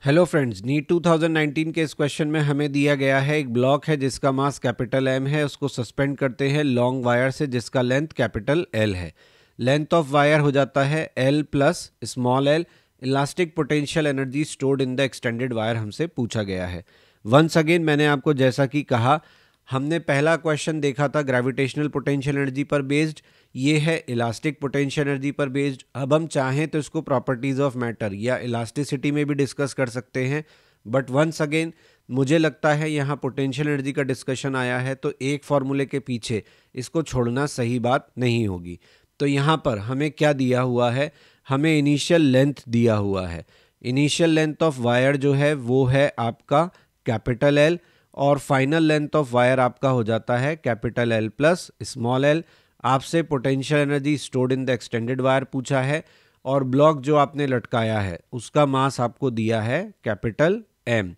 Hello friends, NEET 2019 के इस question में हमें दिया गया है एक ब्लॉक है जिसका मास कैपिटल एम है। उसको सस्पेंड करते हैं लॉन्ग वायर से जिसका लेंथ कैपिटल एल है। लेंथ ऑफ वायर हो जाता है L plus small L. Elastic potential energy stored in the extended wire हमसे पूछा गया है। वंस अगेन मैंने आपको जैसा कि कहा, हमने पहला क्वेश्चन देखा था ग्रेविटेशनल पोटेंशियल एनर्जी पर बेस्ड, ये है इलास्टिक पोटेंशियल एनर्जी पर बेस्ड। अब हम चाहें तो इसको प्रॉपर्टीज ऑफ मैटर या इलास्टिसिटी में भी डिस्कस कर सकते हैं, बट वंस अगेन मुझे लगता है यहाँ पोटेंशियल एनर्जी का डिस्कशन आया है तो एक फॉर्मूले के पीछे इसको छोड़ना सही बात नहीं होगी। तो यहाँ पर हमें क्या दिया हुआ है, हमें इनिशियल लेंथ दिया हुआ है। इनिशियल लेंथ ऑफ वायर जो है वो है आपका कैपिटल एल और फाइनल लेंथ ऑफ वायर आपका हो जाता है capital L plus small L. आपसे potential energy stored in the extended wire पूछा है और ब्लॉक जो आपने लटकाया है उसका मास आपको दिया है कैपिटल एम।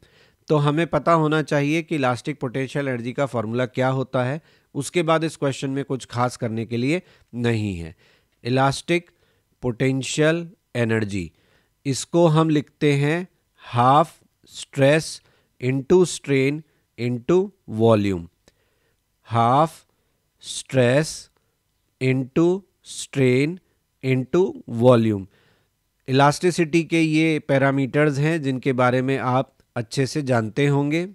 तो हमें पता होना चाहिए कि इलास्टिक पोटेंशियल एनर्जी का फॉर्मूला क्या होता है। उसके बाद इस क्वेश्चन में कुछ खास करने के लिए नहीं है। इलास्टिक पोटेंशियल एनर्जी, इसको हम लिखते हैं half stress into strain into volume. Half stress into strain into volume. Elasticity के ये पैरामीटर्स हैं जिनके बारे में आप अच्छे से जानते होंगे।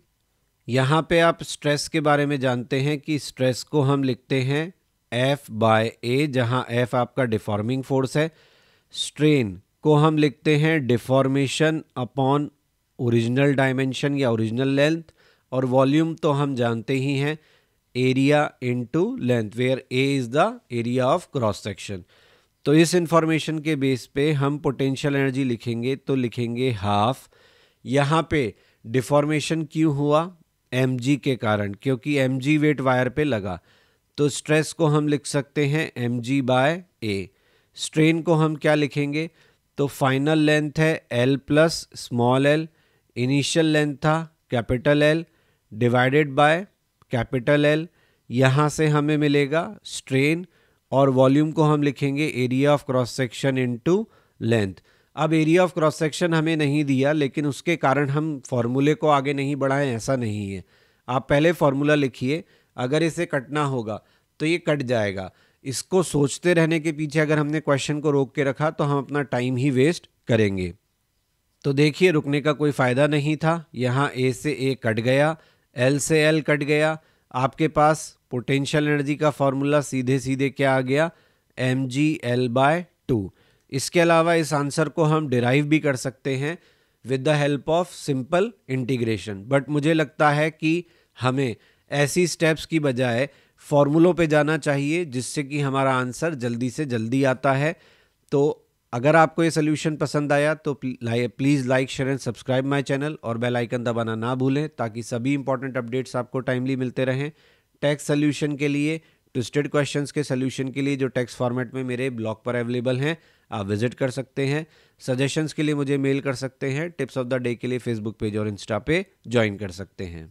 यहाँ पे आप स्ट्रेस के बारे में जानते हैं कि स्ट्रेस को हम लिखते हैं F बाय ए, जहाँ F आपका डिफॉर्मिंग फोर्स है। स्ट्रेन को हम लिखते हैं डिफॉर्मेशन अपॉन ओरिजिनल डायमेंशन या ओरिजिनल लेंथ। और वॉल्यूम तो हम जानते ही हैं, area into length, where A is the area of cross section. तो इस इंफॉर्मेशन के बेस पे हम पोटेंशियल एनर्जी लिखेंगे तो लिखेंगे हाफ। यहाँ पे डिफॉर्मेशन क्यों हुआ, mg के कारण, क्योंकि mg वेट वायर पे लगा। तो स्ट्रेस को हम लिख सकते हैं mg बाय ए। स्ट्रेन को हम क्या लिखेंगे, तो फाइनल लेंथ है l plus small L. Initial length था capital L divided by capital L. यहाँ से हमें मिलेगा स्ट्रेन और वॉल्यूम को हम लिखेंगे area of cross section into length. अब एरिया ऑफ क्रॉस सेक्शन हमें नहीं दिया, लेकिन उसके कारण हम फॉर्मूले को आगे नहीं बढ़ाएं ऐसा नहीं है। आप पहले फॉर्मूला लिखिए, अगर इसे कटना होगा तो ये कट जाएगा। इसको सोचते रहने के पीछे अगर हमने क्वेश्चन को रोक के रखा तो हम अपना टाइम ही वेस्ट करेंगे। तो देखिए, रुकने का कोई फ़ायदा नहीं था। यहाँ ए से ए कट गया, एल से एल कट गया। आपके पास पोटेंशियल एनर्जी का फॉर्मूला सीधे सीधे क्या आ गया, mg/L बाय 2। इसके अलावा इस आंसर को हम डिराइव भी कर सकते हैं with the help of simple integration, but मुझे लगता है कि हमें ऐसी स्टेप्स की बजाय फॉर्मूलों पे जाना चाहिए जिससे कि हमारा आंसर जल्दी से जल्दी आता है। तो अगर आपको ये सोल्यूशन पसंद आया तो please like share and subscribe my channel और बेल आइकन दबाना ना भूलें ताकि सभी इंपॉर्टेंट अपडेट्स आपको टाइमली मिलते रहें। टेक्स्ट सोल्यूशन के लिए, ट्विस्टेड क्वेश्चंस के सोल्यूशन के लिए जो टेक्स्ट फॉर्मेट में मेरे ब्लॉग पर अवेलेबल हैं, आप विजिट कर सकते हैं। सजेशंस के लिए मुझे मेल कर सकते हैं। टिप्स ऑफ द डे के लिए फेसबुक पेज और इंस्टा पे ज्वाइन कर सकते हैं।